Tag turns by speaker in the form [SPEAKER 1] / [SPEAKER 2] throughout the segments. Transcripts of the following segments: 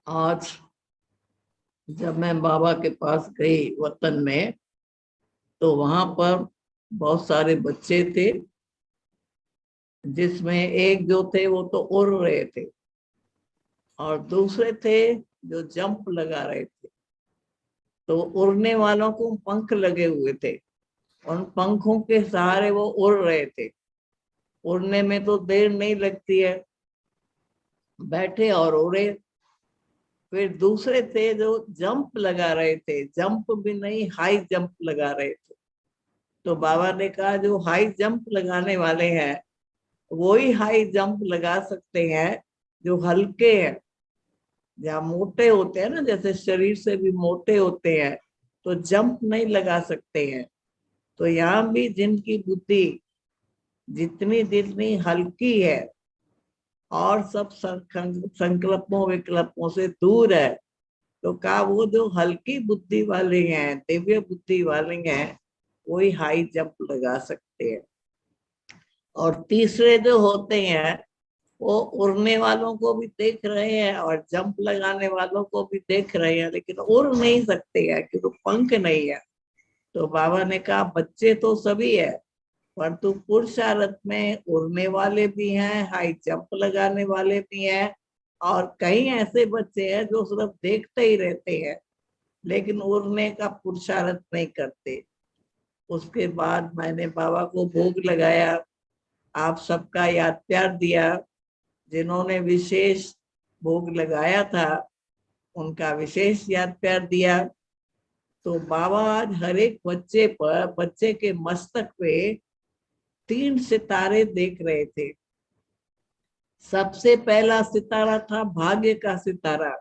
[SPEAKER 1] आज जब मैं बाबा के पास गई वतन में, तो वहां पर बहुत सारे बच्चे थे, जिसमें एक जो थे वो तो उड़ रहे थे और दूसरे थे जो जंप लगा रहे थे। तो उड़ने वालों को पंख लगे हुए थे, उन पंखों के सहारे वो उड़ रहे थे। उड़ने में तो देर नहीं लगती है, बैठे और उड़े। फिर दूसरे थे जो जंप लगा रहे थे, जंप भी नहीं, हाई जंप लगा रहे थे। तो बाबा ने कहा जो हाई जंप लगाने वाले हैं वो ही हाई जंप लगा सकते हैं जो हल्के हैं। जहाँ मोटे होते हैं ना, जैसे शरीर से भी मोटे होते हैं, तो जंप नहीं लगा सकते हैं। तो यहाँ भी जिनकी बुद्धि जितनी जितनी हल्की है और सब संकल्पों विकल्पों से दूर है, तो कहा वो जो हल्की बुद्धि वाले हैं, दिव्य बुद्धि वाले हैं, वही हाई जंप लगा सकते हैं। और तीसरे जो होते हैं वो उड़ने वालों को भी देख रहे हैं और जंप लगाने वालों को भी देख रहे हैं, लेकिन उड़ नहीं सकते हैं क्योंकि पंख नहीं है। तो बाबा ने कहा बच्चे तो सभी है, परंतु पुरुषार्थ में उड़ने वाले भी हैं, हाई जंप लगाने वाले भी हैं, और कई ऐसे बच्चे हैं जो सिर्फ देखते ही रहते हैं लेकिन उड़ने का पुरुषार्थ नहीं करते। उसके बाद मैंने बाबा को भोग लगाया, आप सबका याद प्यार दिया। जिन्होंने विशेष भोग लगाया था उनका विशेष याद प्यार दिया। तो बाबा आज हर एक बच्चे पर, बच्चे के मस्तक पे 3 सितारे देख रहे थे। सबसे पहला सितारा था भाग्य का सितारा।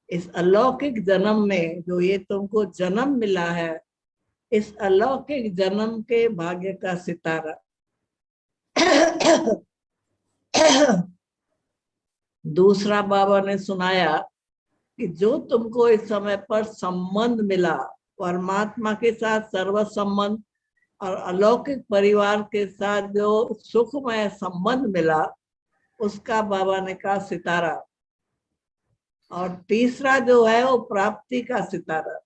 [SPEAKER 1] इस अलौकिक जन्म में जो ये तुमको जन्म मिला है, इस अलौकिक जन्म के भाग्य का सितारा। दूसरा बाबा ने सुनाया कि जो तुमको इस समय पर संबंध मिला, परमात्मा के साथ सर्व संबंध और अलौकिक परिवार के साथ जो सुखमय संबंध मिला, उसका बाबा ने कहा सितारा। और तीसरा जो है वो प्राप्ति का सितारा।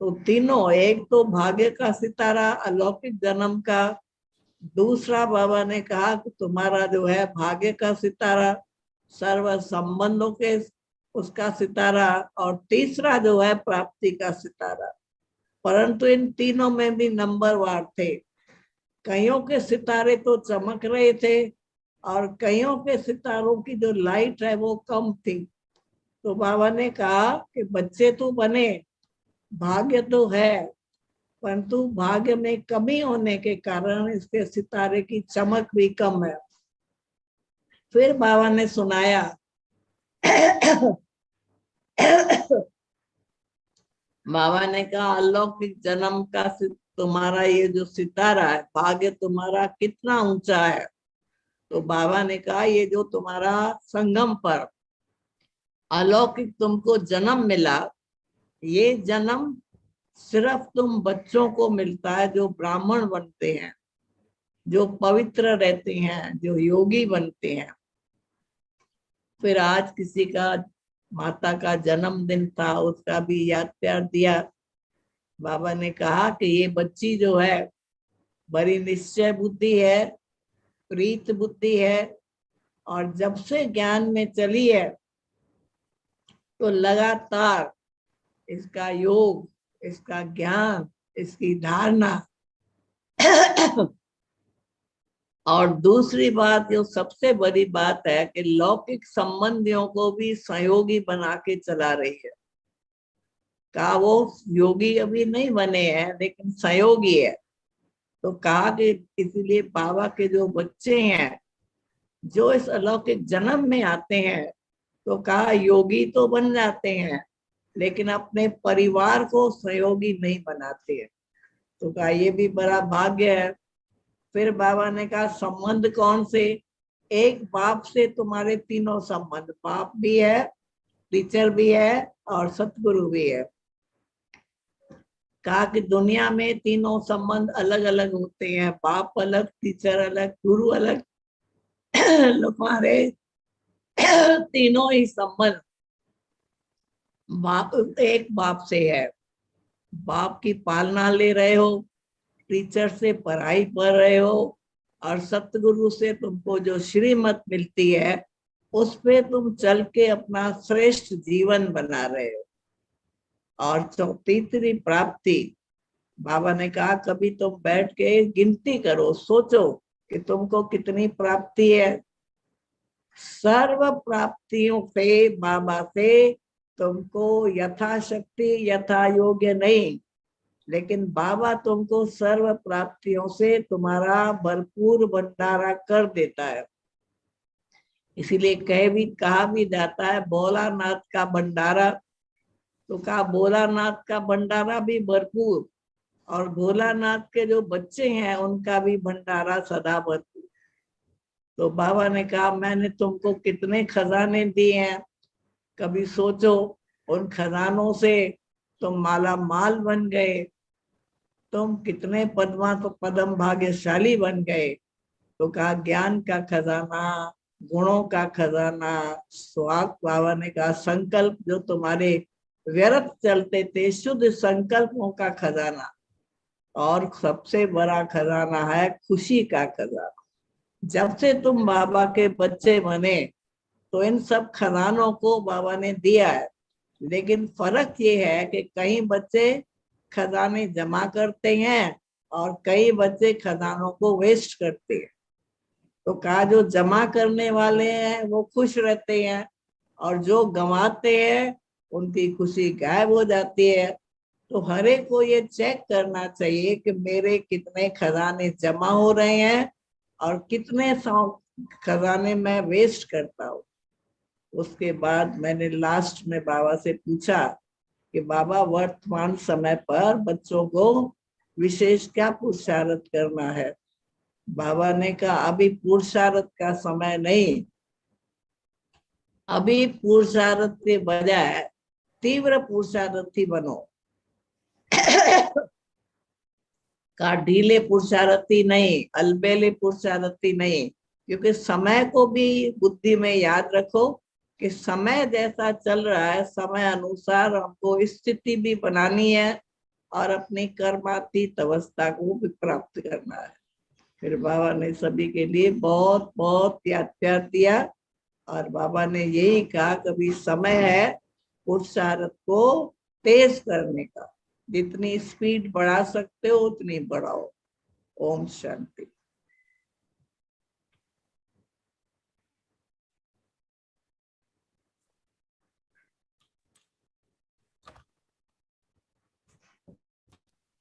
[SPEAKER 1] तो तीनों, एक तो भाग्य का सितारा अलौकिक जन्म का, दूसरा बाबा ने कहा कि तुम्हारा जो है भाग्य का सितारा, सर्व संबंधों के उसका सितारा, और तीसरा जो है प्राप्ति का सितारा। परंतु इन तीनों में भी नंबरवार थे। कईयों के सितारे तो चमक रहे थे और कईयों के सितारों की जो लाइट है वो कम थी। तो बाबा ने कहा कि बच्चे तो बने, भाग्य तो है, परंतु भाग्य में कमी होने के कारण इसके सितारे की चमक भी कम है। फिर बाबा ने सुनाया बाबा ने कहा अलौकिक जन्म का तुम्हारा ये जो सितारा है, भाग्य तुम्हारा कितना ऊंचा है। तो बाबा ने कहा ये जो तुम्हारा संगम पर अलौकिक तुमको जन्म मिला, ये जन्म सिर्फ तुम बच्चों को मिलता है जो ब्राह्मण बनते हैं, जो पवित्र रहते हैं, जो योगी बनते हैं। फिर आज किसी का माता का जन्मदिन था, उसका भी याद प्यार दिया। बाबा ने कहा कि ये बच्ची जो है बड़ी निश्चय बुद्धि है, प्रीत बुद्धि है, और जब से ज्ञान में चली है तो लगातार इसका योग, इसका ज्ञान, इसकी धारणा और दूसरी बात जो सबसे बड़ी बात है कि लौकिक संबंधियों को भी सहयोगी बना के चला रही है। कहा वो योगी अभी नहीं बने हैं लेकिन सहयोगी है। तो कहा कि इसीलिए बाबा के जो बच्चे हैं जो इस अलौकिक जन्म में आते हैं, तो कहा योगी तो बन जाते हैं लेकिन अपने परिवार को सहयोगी नहीं बनाते हैं। तो कहा ये भी बड़ा भाग्य है। फिर बाबा ने कहा संबंध कौन से? एक बाप से तुम्हारे तीनों संबंध, बाप भी है, टीचर भी है और सतगुरु भी है। कहा कि दुनिया में तीनों संबंध अलग अलग होते हैं, बाप अलग, टीचर अलग, गुरु अलग। तुम्हारे तीनों ही संबंध बाप एक बाप से है, बाप की पालना ले रहे हो, टीचर से पढ़ाई पढ़ रहे हो, और सतगुरु से तुमको जो श्रीमत मिलती है उस पे तुम चल के अपना श्रेष्ठ जीवन बना रहे हो। और तीसरी प्राप्ति, बाबा ने कहा कभी तुम बैठ के गिनती करो, सोचो कि तुमको कितनी प्राप्ति है। सर्व प्राप्तियों से, बाबा से तुमको यथाशक्ति यथा योग्य नहीं, लेकिन बाबा तुमको सर्व प्राप्तियों से तुम्हारा भरपूर भंडारा कर देता है। इसीलिए कहा भी जाता है भोलानाथ का भंडारा। तो कहा भोलानाथ का भंडारा भी भरपूर, और भोलानाथ के जो बच्चे हैं उनका भी भंडारा सदा भरपूर। तो बाबा ने कहा मैंने तुमको कितने खजाने दिए हैं, कभी सोचो उन खजानों से तुम माला माल बन गए, तुम कितने पदम भाग्यशाली बन गए। तो कहा ज्ञान का खजाना, गुणों का खजाना, स्वाग, बाबा ने कहा संकल्प जो तुम्हारे व्यर्थ चलते थे, शुद्ध संकल्पों का खजाना, और सबसे बड़ा खजाना है खुशी का खजाना। जब से तुम बाबा के बच्चे बने तो इन सब खजानों को बाबा ने दिया है, लेकिन फर्क ये है कि कई बच्चे खजाने जमा करते हैं और कई बच्चे खजानों को वेस्ट करते हैं। तो कहा जो जमा करने वाले हैं वो खुश रहते हैं, और जो गंवाते हैं उनकी खुशी गायब हो जाती है। तो हर एक को ये चेक करना चाहिए कि मेरे कितने खजाने जमा हो रहे हैं और कितने खजाने मैं वेस्ट करता हूँ। उसके बाद मैंने लास्ट में बाबा से पूछा कि बाबा वर्तमान समय पर बच्चों को विशेष क्या पुरुषार्थ करना है। बाबा ने कहा अभी पुरुषार्थ का समय नहीं, अभी पुरुषार्थ के बजाय तीव्र पुरुषार्थी बनो। का ढीले पुरुषार्थी नहीं, अलबेले पुरुषार्थी नहीं, क्योंकि समय को भी बुद्धि में याद रखो कि समय जैसा चल रहा है, समय अनुसार हमको स्थिति भी बनानी है और अपनी कर्मातीत अवस्था को भी प्राप्त करना है। फिर बाबा ने सभी के लिए बहुत बहुत याद प्यार दिया, और बाबा ने यही कहा कभी समय है पुरुषार्थ को तेज करने का, जितनी स्पीड बढ़ा सकते हो उतनी बढ़ाओ। ओम शांति।